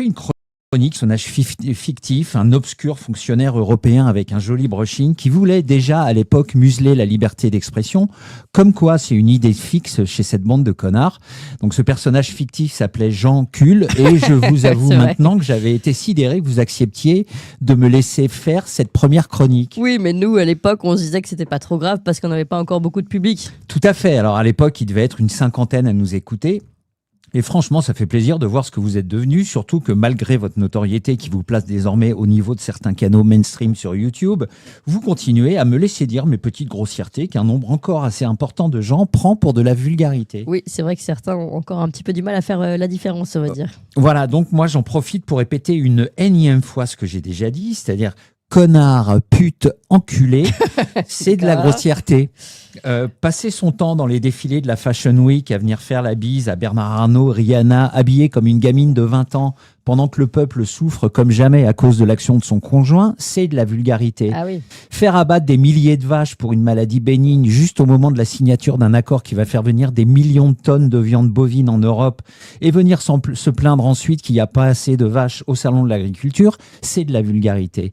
Une chronique, personnage fictif, un obscur fonctionnaire européen avec un joli brushing qui voulait déjà à l'époque museler la liberté d'expression, comme quoi c'est une idée fixe chez cette bande de connards. Donc ce personnage fictif s'appelait Jean Cul et je vous avoue maintenant que j'avais été sidéré que vous acceptiez de me laisser faire cette première chronique. Oui, mais nous à l'époque on se disait que c'était pas trop grave parce qu'on n'avait pas encore beaucoup de public. Tout à fait. Alors à l'époque il devait être une cinquantaine à nous écouter. Et franchement, ça fait plaisir de voir ce que vous êtes devenus, surtout que malgré votre notoriété qui vous place désormais au niveau de certains canaux mainstream sur YouTube, vous continuez à me laisser dire mes petites grossièretés qu'un nombre encore assez important de gens prend pour de la vulgarité. Oui, c'est vrai que certains ont encore un petit peu du mal à faire la différence, on va dire. Voilà, donc moi j'en profite pour répéter une énième fois ce que j'ai déjà dit, c'est-à-dire connard, pute, enculé, c'est de la grossièreté. Passer son temps dans les défilés de la Fashion Week à venir faire la bise à Bernard Arnault, Rihanna, habillée comme une gamine de 20 ans, pendant que le peuple souffre comme jamais à cause de l'action de son conjoint, c'est de la vulgarité. Ah oui. Faire abattre des milliers de vaches pour une maladie bénigne juste au moment de la signature d'un accord qui va faire venir des millions de tonnes de viande bovine en Europe et venir se plaindre ensuite qu'il n'y a pas assez de vaches au salon de l'agriculture, c'est de la vulgarité.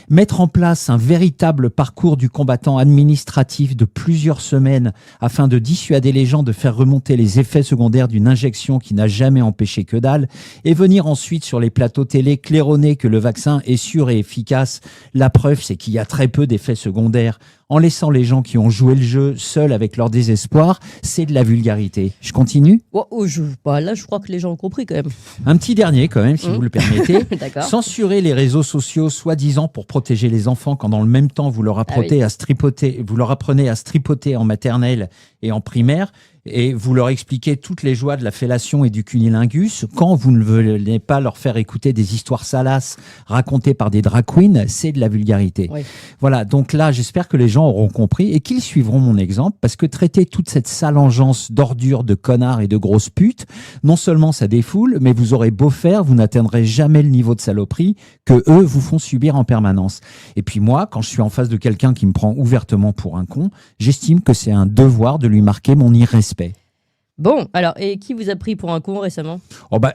Mettre en place un véritable parcours du combattant administratif de plusieurs semaines afin de dissuader les gens de faire remonter les effets secondaires d'une injection qui n'a jamais empêché que dalle et venir ensuite sur les plateaux télé claironner que le vaccin est sûr et efficace. La preuve, c'est qu'il y a très peu d'effets secondaires. En laissant les gens qui ont joué le jeu seuls avec leur désespoir, c'est de la vulgarité. Je continue ? Là, je crois que les gens ont compris quand même. Un petit dernier quand même, si vous le permettez. D'accord. Censurer les réseaux sociaux, soi-disant pour protéger les enfants, quand dans le même temps vous leur apprenez à stripoter en maternelle et en primaire, et vous leur expliquez toutes les joies de la fellation et du cunilingus, quand vous ne venez pas leur faire écouter des histoires salaces racontées par des drag queens, c'est de la vulgarité. Oui. Voilà, donc là, j'espère que les gens auront compris et qu'ils suivront mon exemple, parce que traiter toute cette sale engeance d'ordures, de connards et de grosses putes, non seulement ça défoule, mais vous aurez beau faire, vous n'atteindrez jamais le niveau de saloperie que eux vous font subir en permanence. Et puis moi, quand je suis en face de quelqu'un qui me prend ouvertement pour un con, j'estime que c'est un devoir de lui marquer mon irrespect. Bon, alors, et qui vous a pris pour un con récemment ?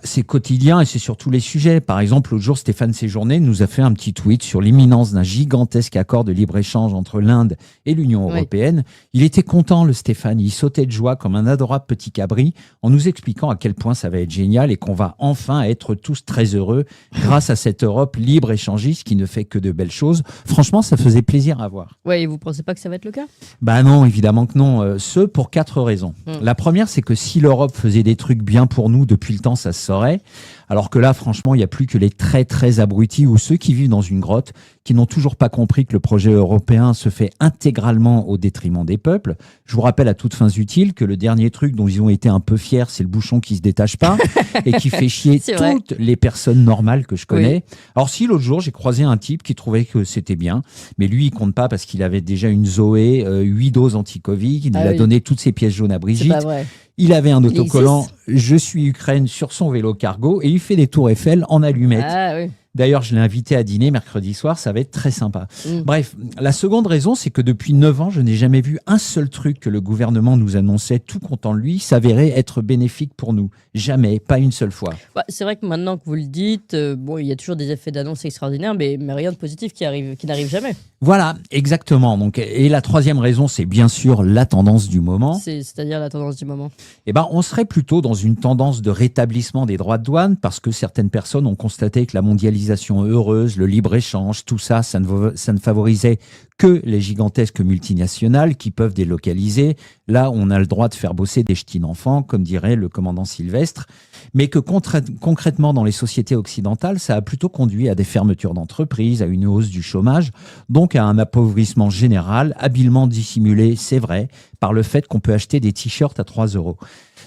C'est quotidien et c'est sur tous les sujets. Par exemple, l'autre jour, Stéphane Séjourné nous a fait un petit tweet sur l'imminence d'un gigantesque accord de libre-échange entre l'Inde et l'Union européenne. Il était content, le Stéphane. Il sautait de joie comme un adorable petit cabri en nous expliquant à quel point ça va être génial et qu'on va enfin être tous très heureux grâce à cette Europe libre-échangiste qui ne fait que de belles choses. Franchement, ça faisait plaisir à voir. Ouais, et vous pensez pas que ça va être le cas ? Non, évidemment que non. Ce pour 4 raisons. La première, c'est que si l'Europe faisait des trucs bien pour nous depuis le temps, ça se saurait. Alors que là, franchement, il n'y a plus que les très, très abrutis ou ceux qui vivent dans une grotte, qui n'ont toujours pas compris que le projet européen se fait intégralement au détriment des peuples. Je vous rappelle à toutes fins utiles que le dernier truc dont ils ont été un peu fiers, c'est le bouchon qui se détache pas et qui fait chier toutes les personnes normales que je connais. Oui. Alors si l'autre jour, j'ai croisé un type qui trouvait que c'était bien, mais lui, il compte pas parce qu'il avait déjà une Zoé, 8 doses anti-Covid, il a donné toutes ses pièces jaunes à Brigitte. C'est pas vrai. Il avait un autocollant « Je suis Ukraine » sur son vélo cargo et il fait des tours Eiffel en allumettes. Ah oui. D'ailleurs, je l'ai invité à dîner mercredi soir, ça va être très sympa. Bref, la seconde raison, c'est que depuis 9 ans, je n'ai jamais vu un seul truc que le gouvernement nous annonçait, tout content de lui, s'avérer être bénéfique pour nous. Jamais, pas une seule fois. C'est vrai que maintenant que vous le dites, il y a toujours des effets d'annonce extraordinaires, mais rien de positif qui n'arrive jamais. Voilà, exactement. Donc, et la troisième raison, c'est bien sûr la tendance du moment. C'est-à-dire la tendance du moment. On serait plutôt dans une tendance de rétablissement des droits de douane parce que certaines personnes ont constaté que la mondialisation heureuse, le libre-échange, tout ça, ça ne favorisait que les gigantesques multinationales qui peuvent délocaliser. Là, on a le droit de faire bosser des ch'tis d'enfants, comme dirait le commandant Sylvestre. Mais que concrètement, dans les sociétés occidentales, ça a plutôt conduit à des fermetures d'entreprises, à une hausse du chômage, donc à un appauvrissement général, habilement dissimulé, c'est vrai, par le fait qu'on peut acheter des t-shirts à 3 €.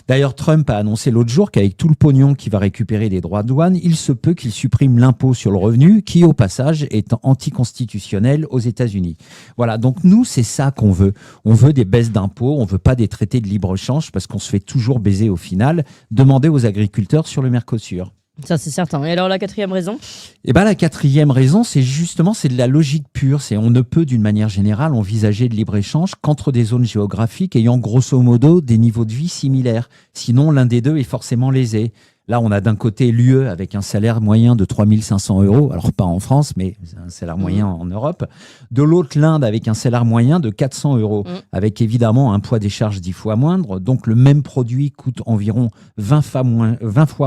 D'ailleurs, Trump a annoncé l'autre jour qu'avec tout le pognon qu'il va récupérer des droits de douane, il se peut qu'il supprime l'impôt sur le revenu, qui au passage est anticonstitutionnel aux États-Unis. Voilà, donc nous, c'est ça qu'on veut. On veut des baisses d'impôts, on veut pas des traités de libre-échange parce qu'on se fait toujours baiser au final. Demandez aux agriculteurs sur le Mercosur. Ça, c'est certain. Et alors, la quatrième raison ? La quatrième raison, c'est de la logique pure. On ne peut, d'une manière générale, envisager de libre-échange qu'entre des zones géographiques ayant grosso modo des niveaux de vie similaires. Sinon, l'un des deux est forcément lésé. Là, on a d'un côté l'UE avec un salaire moyen de 3 500 €, alors pas en France, mais c'est un salaire moyen en Europe. De l'autre, l'Inde avec un salaire moyen de 400 €, avec évidemment un poids des charges 10 fois moindre. Donc, le même produit coûte environ 20 fois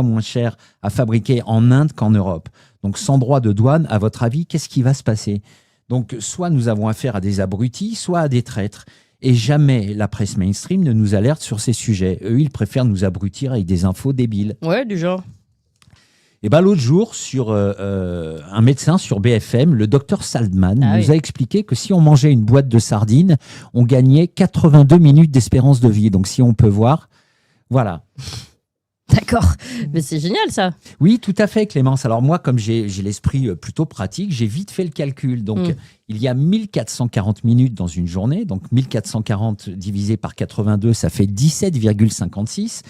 moins cher à fabriquer en Inde qu'en Europe. Donc, sans droit de douane, à votre avis, qu'est-ce qui va se passer? Donc, soit nous avons affaire à des abrutis, soit à des traîtres. Et jamais la presse mainstream ne nous alerte sur ces sujets. Eux, ils préfèrent nous abrutir avec des infos débiles. Ouais, du genre. Et ben l'autre jour, sur un médecin sur BFM, le docteur Saldman nous a expliqué que si on mangeait une boîte de sardines, on gagnait 82 minutes d'espérance de vie. Donc si on peut voir, voilà. D'accord, mais c'est génial ça. Oui, tout à fait, Clémence. Alors moi, comme j'ai l'esprit plutôt pratique, j'ai vite fait le calcul. Donc il y a 1440 minutes dans une journée. Donc 1440 divisé par 82, ça fait 17,56.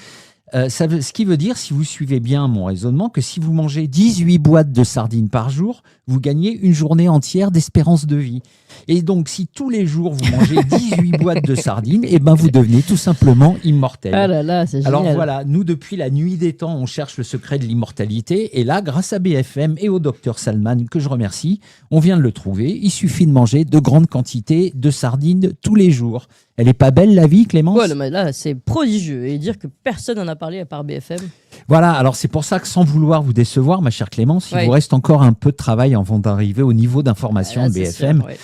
Ce qui veut dire, si vous suivez bien mon raisonnement, que si vous mangez 18 boîtes de sardines par jour, vous gagnez une journée entière d'espérance de vie. Et donc, si tous les jours vous mangez 18 boîtes de sardines, eh ben vous devenez tout simplement immortel. Ah là là, c'est génial. Alors voilà, nous, depuis la nuit des temps, on cherche le secret de l'immortalité. Et là, grâce à BFM et au docteur Salman, que je remercie, on vient de le trouver. Il suffit de manger de grandes quantités de sardines tous les jours. Elle est pas belle, la vie, Clémence? Ouais, mais là, c'est prodigieux. Et dire que personne n'en a parlé à part BFM. Voilà, alors c'est pour ça que sans vouloir vous décevoir, ma chère Clémence, il vous reste encore un peu de travail avant d'arriver au niveau d'information de BFM. Sûr, ouais.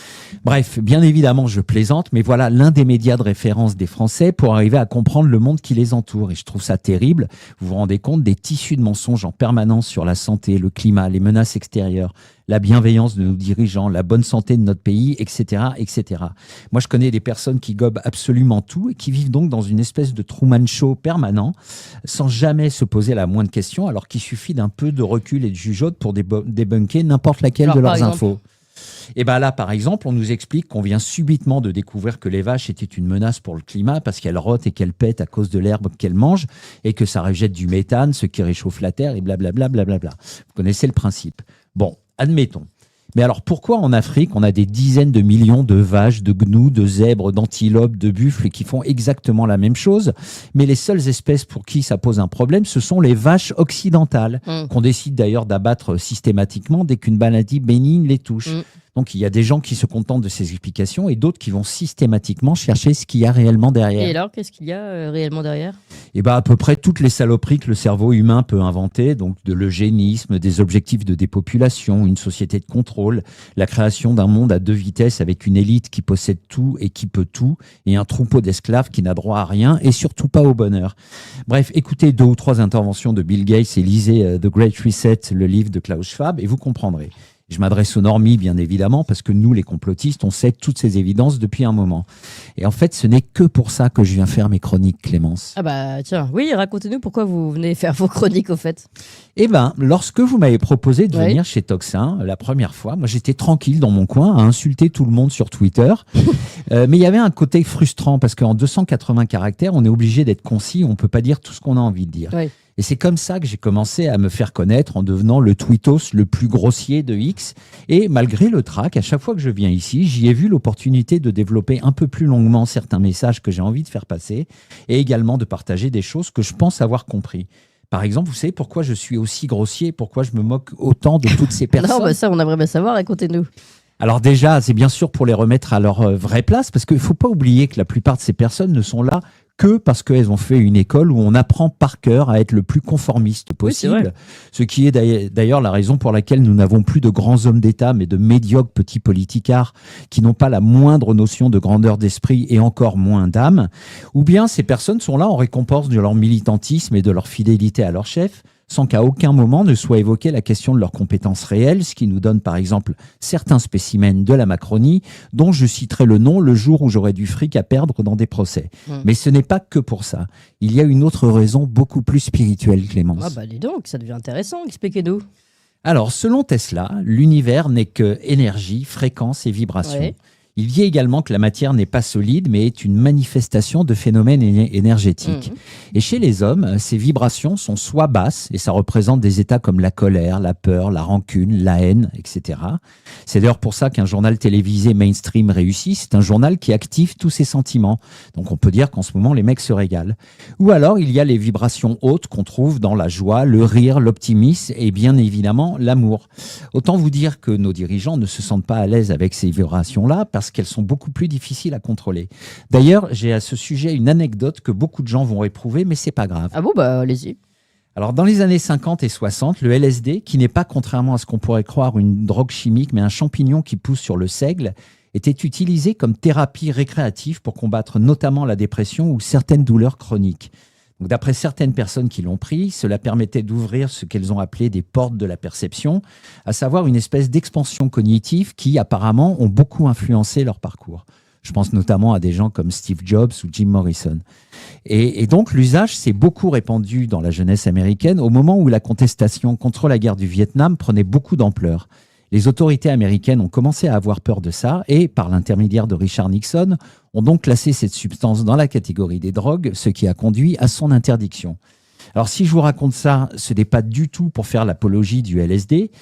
Bref, bien évidemment, je plaisante, mais voilà l'un des médias de référence des Français pour arriver à comprendre le monde qui les entoure. Et je trouve ça terrible. Vous vous rendez compte des tissus de mensonges en permanence sur la santé, le climat, les menaces extérieures, la bienveillance de nos dirigeants, la bonne santé de notre pays, etc., etc. Moi, je connais des personnes qui gobent absolument tout et qui vivent donc dans une espèce de Truman Show permanent, sans jamais se poser la moindre question, alors qu'il suffit d'un peu de recul et de jugeote pour débunker n'importe laquelle de leurs infos. Et bien là, par exemple, on nous explique qu'on vient subitement de découvrir que les vaches étaient une menace pour le climat parce qu'elles rôtent et qu'elles pètent à cause de l'herbe qu'elles mangent et que ça rejette du méthane, ce qui réchauffe la terre et blablabla. Blablabla. Vous connaissez le principe. Bon, admettons. Mais alors pourquoi en Afrique, on a des dizaines de millions de vaches, de gnous, de zèbres, d'antilopes, de buffles qui font exactement la même chose, mais les seules espèces pour qui ça pose un problème, ce sont les vaches occidentales, qu'on décide d'ailleurs d'abattre systématiquement dès qu'une maladie bénigne les touche. Donc il y a des gens qui se contentent de ces explications et d'autres qui vont systématiquement chercher ce qu'il y a réellement derrière. Et alors, qu'est-ce qu'il y a réellement derrière? Et bien à peu près toutes les saloperies que le cerveau humain peut inventer, donc de l'eugénisme, des objectifs de dépopulation, une société de contrôle, la création d'un monde à deux vitesses avec une élite qui possède tout et qui peut tout, et un troupeau d'esclaves qui n'a droit à rien et surtout pas au bonheur. Bref, écoutez 2 ou 3 interventions de Bill Gates et lisez The Great Reset, le livre de Klaus Schwab, et vous comprendrez. Je m'adresse aux normies, bien évidemment, parce que nous, les complotistes, on sait toutes ces évidences depuis un moment. Et en fait, ce n'est que pour ça que je viens faire mes chroniques, Clémence. Ah bah tiens, oui, racontez-nous pourquoi vous venez faire vos chroniques, au fait. Eh ben, lorsque vous m'avez proposé de venir chez Toxin, la première fois, moi j'étais tranquille dans mon coin à insulter tout le monde sur Twitter. Mais il y avait un côté frustrant, parce qu'en 280 caractères, on est obligé d'être concis, on ne peut pas dire tout ce qu'on a envie de dire. Oui. Et c'est comme ça que j'ai commencé à me faire connaître en devenant le tweetos le plus grossier de X. Et malgré le trac, à chaque fois que je viens ici, j'y ai vu l'opportunité de développer un peu plus longuement certains messages que j'ai envie de faire passer et également de partager des choses que je pense avoir compris. Par exemple, vous savez pourquoi je suis aussi grossier, pourquoi je me moque autant de toutes ces personnes? Non, bah ça, on aimerait bien savoir, racontez-nous. Alors déjà, c'est bien sûr pour les remettre à leur vraie place, parce qu'il ne faut pas oublier que la plupart de ces personnes ne sont là que parce qu'elles ont fait une école où on apprend par cœur à être le plus conformiste possible. Oui, ce qui est d'ailleurs la raison pour laquelle nous n'avons plus de grands hommes d'État, mais de médiocres petits politicards qui n'ont pas la moindre notion de grandeur d'esprit et encore moins d'âme. Ou bien ces personnes sont là en récompense de leur militantisme et de leur fidélité à leur chef, sans qu'à aucun moment ne soit évoquée la question de leurs compétences réelles, ce qui nous donne par exemple certains spécimens de la Macronie, dont je citerai le nom le jour où j'aurai du fric à perdre dans des procès. Mais ce n'est pas que pour ça. Il y a une autre raison beaucoup plus spirituelle, Clémence. Ah bah dis donc, ça devient intéressant, expliquez-nous. Alors, selon Tesla, l'univers n'est que énergie, fréquence et vibration. Ouais. Il dit également que la matière n'est pas solide, mais est une manifestation de phénomènes énergétiques. Et chez les hommes, ces vibrations sont soit basses, et ça représente des états comme la colère, la peur, la rancune, la haine, etc. C'est d'ailleurs pour ça qu'un journal télévisé mainstream réussit. C'est un journal qui active tous ces sentiments. Donc on peut dire qu'en ce moment, les mecs se régalent. Ou alors, il y a les vibrations hautes qu'on trouve dans la joie, le rire, l'optimisme et bien évidemment l'amour. Autant vous dire que nos dirigeants ne se sentent pas à l'aise avec ces vibrations-là parce qu'elles sont beaucoup plus difficiles à contrôler. D'ailleurs, j'ai à ce sujet une anecdote que beaucoup de gens vont éprouver, mais c'est pas grave. Ah bon, bah allez-y. Alors, dans les années 50 et 60, le LSD, qui n'est pas, contrairement à ce qu'on pourrait croire, une drogue chimique, mais un champignon qui pousse sur le seigle, était utilisé comme thérapie récréative pour combattre notamment la dépression ou certaines douleurs chroniques. Donc, d'après certaines personnes qui l'ont pris, cela permettait d'ouvrir ce qu'elles ont appelé des portes de la perception, à savoir une espèce d'expansion cognitive qui, apparemment, ont beaucoup influencé leur parcours. Je pense notamment à des gens comme Steve Jobs ou Jim Morrison. Et donc, l'usage s'est beaucoup répandu dans la jeunesse américaine au moment où la contestation contre la guerre du Vietnam prenait beaucoup d'ampleur. Les autorités américaines ont commencé à avoir peur de ça et, par l'intermédiaire de Richard Nixon, ont donc classé cette substance dans la catégorie des drogues, ce qui a conduit à son interdiction. Alors, si je vous raconte ça, ce n'est pas du tout pour faire l'apologie du LSD,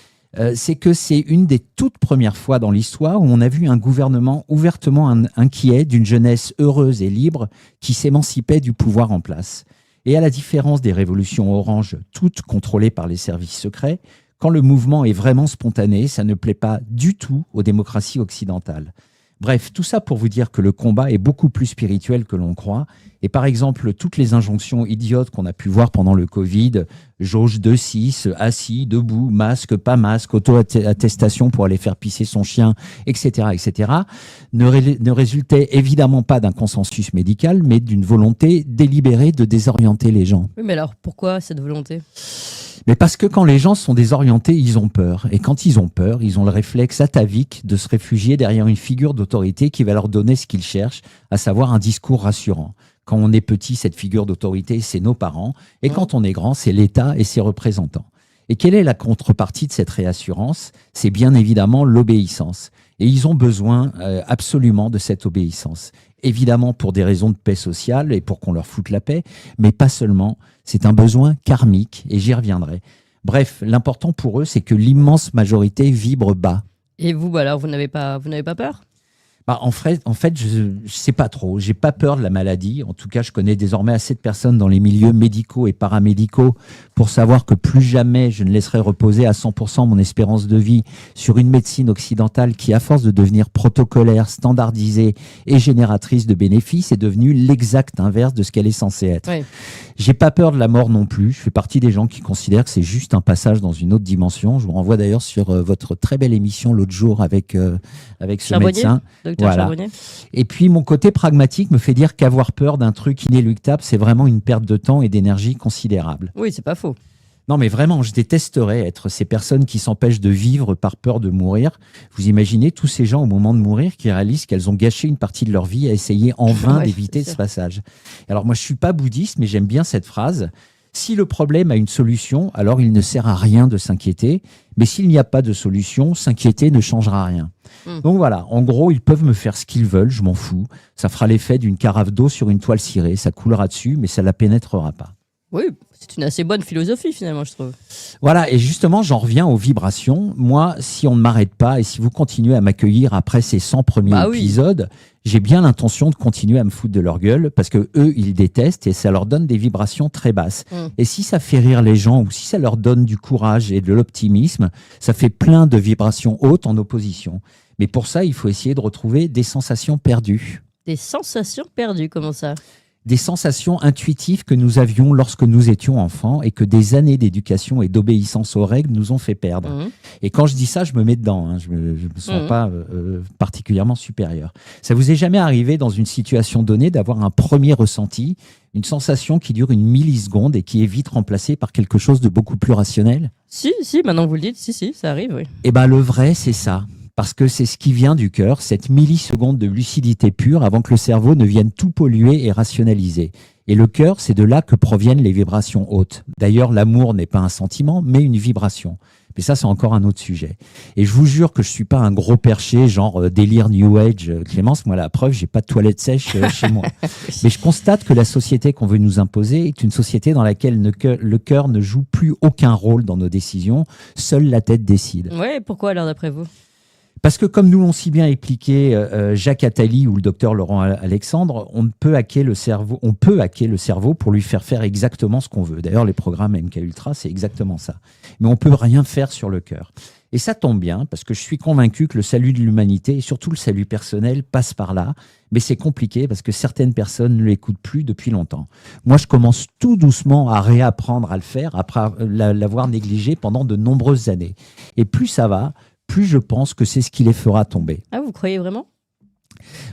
c'est que c'est une des toutes premières fois dans l'histoire où on a vu un gouvernement ouvertement inquiet d'une jeunesse heureuse et libre qui s'émancipait du pouvoir en place. Et à la différence des révolutions oranges, toutes contrôlées par les services secrets, quand le mouvement est vraiment spontané, ça ne plaît pas du tout aux démocraties occidentales. Bref, tout ça pour vous dire que le combat est beaucoup plus spirituel que l'on croit. Et par exemple, toutes les injonctions idiotes qu'on a pu voir pendant le Covid, jauge de 6, assis, debout, masque, pas masque, auto-attestation pour aller faire pisser son chien, etc., etc., ne résultaient évidemment pas d'un consensus médical, mais d'une volonté délibérée de désorienter les gens. Oui, mais alors pourquoi cette volonté ? Mais parce que quand les gens sont désorientés, ils ont peur. Et quand ils ont peur, ils ont le réflexe atavique de se réfugier derrière une figure d'autorité qui va leur donner ce qu'ils cherchent, à savoir un discours rassurant. Quand on est petit, cette figure d'autorité, c'est nos parents. Et quand on est grand, c'est l'État et ses représentants. Et quelle est la contrepartie de cette réassurance ? C'est bien évidemment l'obéissance. Et ils ont besoin absolument de cette obéissance. Évidemment pour des raisons de paix sociale et pour qu'on leur foute la paix, mais pas seulement. C'est un besoin karmique et j'y reviendrai. Bref, l'important pour eux, c'est que l'immense majorité vibre bas. Et vous, alors, vous n'avez pas peur ? En fait, je sais pas trop. J'ai pas peur de la maladie. En tout cas, je connais désormais assez de personnes dans les milieux médicaux et paramédicaux pour savoir que plus jamais je ne laisserai reposer à 100% mon espérance de vie sur une médecine occidentale qui, à force de devenir protocolaire, standardisée et génératrice de bénéfices, est devenue l'exact inverse de ce qu'elle est censée être. Oui. J'ai pas peur de la mort non plus. Je fais partie des gens qui considèrent que c'est juste un passage dans une autre dimension. Je vous renvoie d'ailleurs sur votre très belle émission l'autre jour avec ce Charbonnier, médecin. Docteur Charbonnier. Et puis mon côté pragmatique me fait dire qu'avoir peur d'un truc inéluctable, c'est vraiment une perte de temps et d'énergie considérable. Oui, c'est pas faux. Non, mais vraiment, je détesterais être ces personnes qui s'empêchent de vivre par peur de mourir. Vous imaginez tous ces gens au moment de mourir qui réalisent qu'elles ont gâché une partie de leur vie à essayer en vain d'éviter ce passage. Alors moi, je suis pas bouddhiste, mais j'aime bien cette phrase. Si le problème a une solution, alors il ne sert à rien de s'inquiéter. Mais s'il n'y a pas de solution, s'inquiéter ne changera rien. Donc voilà, en gros, ils peuvent me faire ce qu'ils veulent, je m'en fous. Ça fera l'effet d'une carafe d'eau sur une toile cirée. Ça coulera dessus, mais ça la pénétrera pas. Oui, c'est une assez bonne philosophie finalement, je trouve. Voilà, et justement, j'en reviens aux vibrations. Moi, si on ne m'arrête pas et si vous continuez à m'accueillir après ces 100 premiers épisodes, j'ai bien l'intention de continuer à me foutre de leur gueule parce que eux, ils détestent et ça leur donne des vibrations très basses. Et si ça fait rire les gens ou si ça leur donne du courage et de l'optimisme, ça fait plein de vibrations hautes en opposition. Mais pour ça, il faut essayer de retrouver des sensations perdues. Des sensations perdues, comment ça ? Des sensations intuitives que nous avions lorsque nous étions enfants et que des années d'éducation et d'obéissance aux règles nous ont fait perdre. Et quand je dis ça, je me mets dedans. Hein. Je me sens pas particulièrement supérieur. Ça vous est jamais arrivé dans une situation donnée d'avoir un premier ressenti, une sensation qui dure une milliseconde et qui est vite remplacée par quelque chose de beaucoup plus rationnel ? Si, maintenant que vous le dites, si, ça arrive, oui. Eh ben, le vrai, c'est ça. Parce que c'est ce qui vient du cœur, cette milliseconde de lucidité pure avant que le cerveau ne vienne tout polluer et rationaliser. Et le cœur, c'est de là que proviennent les vibrations hautes. D'ailleurs, l'amour n'est pas un sentiment, mais une vibration. Mais ça, c'est encore un autre sujet. Et je vous jure que je suis pas un gros perché, genre délire New Age. Clémence, moi, la preuve, j'ai pas de toilette sèche chez moi. Mais je constate que la société qu'on veut nous imposer est une société dans laquelle le cœur ne joue plus aucun rôle dans nos décisions. Seule la tête décide. Ouais, pourquoi alors d'après vous? Parce que comme nous l'ont si bien expliqué Jacques Attali ou le docteur Laurent Alexandre, on peut hacker le cerveau pour lui faire exactement ce qu'on veut. D'ailleurs, les programmes MK Ultra, c'est exactement ça. Mais on peut rien faire sur le cœur. Et ça tombe bien, parce que je suis convaincu que le salut de l'humanité, et surtout le salut personnel, passe par là. Mais c'est compliqué, parce que certaines personnes ne l'écoutent plus depuis longtemps. Moi, je commence tout doucement à réapprendre à le faire, après l'avoir négligé pendant de nombreuses années. Et plus ça va, plus je pense que c'est ce qui les fera tomber. Ah, vous croyez vraiment?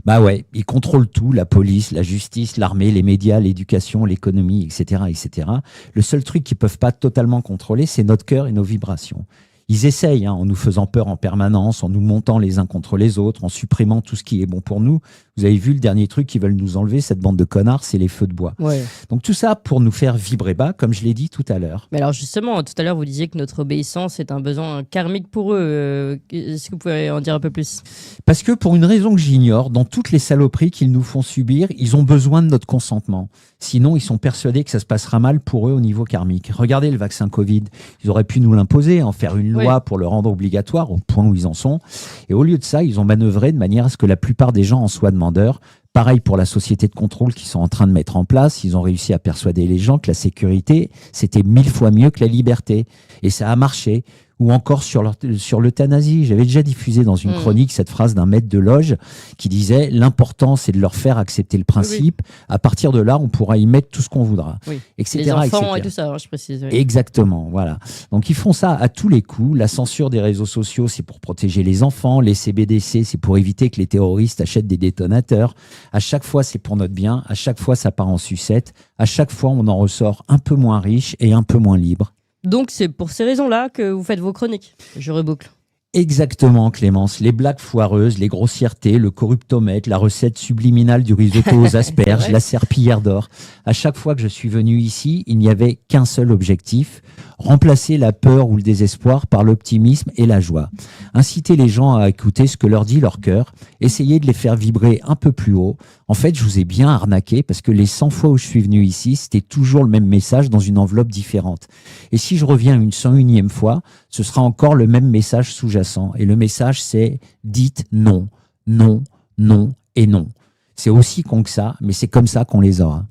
Bah ouais, ils contrôlent tout, la police, la justice, l'armée, les médias, l'éducation, l'économie, etc., etc. Le seul truc qu'ils peuvent pas totalement contrôler, c'est notre cœur et nos vibrations. Ils essayent, en nous faisant peur en permanence, en nous montant les uns contre les autres, en supprimant tout ce qui est bon pour nous. Vous avez vu le dernier truc qu'ils veulent nous enlever, cette bande de connards, c'est les feux de bois. Ouais. Donc tout ça pour nous faire vibrer bas, comme je l'ai dit tout à l'heure. Mais alors justement, tout à l'heure, vous disiez que notre obéissance est un besoin karmique pour eux. Est-ce que vous pouvez en dire un peu plus? Parce que pour une raison que j'ignore, dans toutes les saloperies qu'ils nous font subir, ils ont besoin de notre consentement. Sinon, ils sont persuadés que ça se passera mal pour eux au niveau karmique. Regardez le vaccin Covid. Ils auraient pu nous l'imposer, en faire une loi pour le rendre obligatoire, au point où ils en sont. Et au lieu de ça, ils ont manœuvré de manière à ce que la plupart des gens en soient demandeurs. Pareil pour la société de contrôle qu'ils sont en train de mettre en place. Ils ont réussi à persuader les gens que la sécurité, c'était 1000 fois mieux que la liberté. Et ça a marché. Ou encore sur l'euthanasie. J'avais déjà diffusé dans une chronique cette phrase d'un maître de loge qui disait « L'important, c'est de leur faire accepter le principe. Oui. À partir de là, on pourra y mettre tout ce qu'on voudra. Oui. » Etc. Les enfants etc. et tout ça, je précise. Oui. Exactement, voilà. Donc, ils font ça à tous les coups. La censure des réseaux sociaux, c'est pour protéger les enfants. Les CBDC, c'est pour éviter que les terroristes achètent des détonateurs. À chaque fois, c'est pour notre bien. À chaque fois, ça part en sucette. À chaque fois, on en ressort un peu moins riche et un peu moins libre. Donc c'est pour ces raisons-là que vous faites vos chroniques. Je reboucle. Exactement, Clémence. Les blagues foireuses, les grossièretés, le corruptomètre, la recette subliminale du risotto aux asperges, la serpillière d'or. À chaque fois que je suis venu ici, il n'y avait qu'un seul objectif, remplacer la peur ou le désespoir par l'optimisme et la joie. Inciter les gens à écouter ce que leur dit leur cœur, essayer de les faire vibrer un peu plus haut. En fait, je vous ai bien arnaqué parce que les 100 fois où je suis venu ici, c'était toujours le même message dans une enveloppe différente. Et si je reviens une 101e fois, ce sera encore le même message sous-jacent. Et le message, c'est « dites non, non, non et non ». C'est aussi con que ça, mais c'est comme ça qu'on les aura.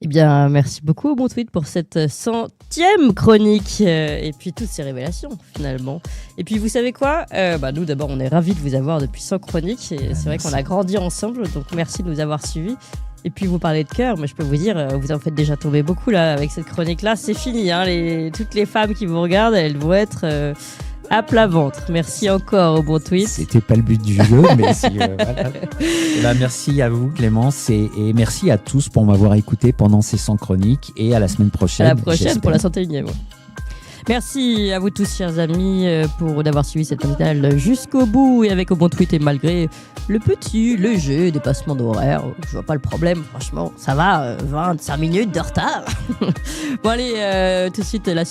Eh bien, merci beaucoup au Bon Tweet pour cette 100e chronique et puis toutes ces révélations finalement. Et puis vous savez quoi, nous d'abord on est ravis de vous avoir depuis 100 chroniques et c'est vrai qu'on a grandi ensemble, donc merci de nous avoir suivis. Et puis vous parlez de cœur, mais je peux vous dire, vous en faites déjà tomber beaucoup là avec cette chronique-là, c'est fini. Toutes les femmes qui vous regardent, elles vont être à plat ventre. Merci encore au Bon Tweet. C'était pas le but du jeu, mais si, voilà. Merci à vous Clémence et merci à tous pour m'avoir écouté pendant ces 100 chroniques et à la semaine prochaine. À la prochaine pour la 101e. Merci à vous tous, chers amis, d'avoir suivi cette matinale jusqu'au bout et avec au Bon Tweet et malgré le petit, léger dépassement d'horaire. Je vois pas le problème, franchement, ça va, 25 minutes de retard. Bon allez, tout de suite la suite.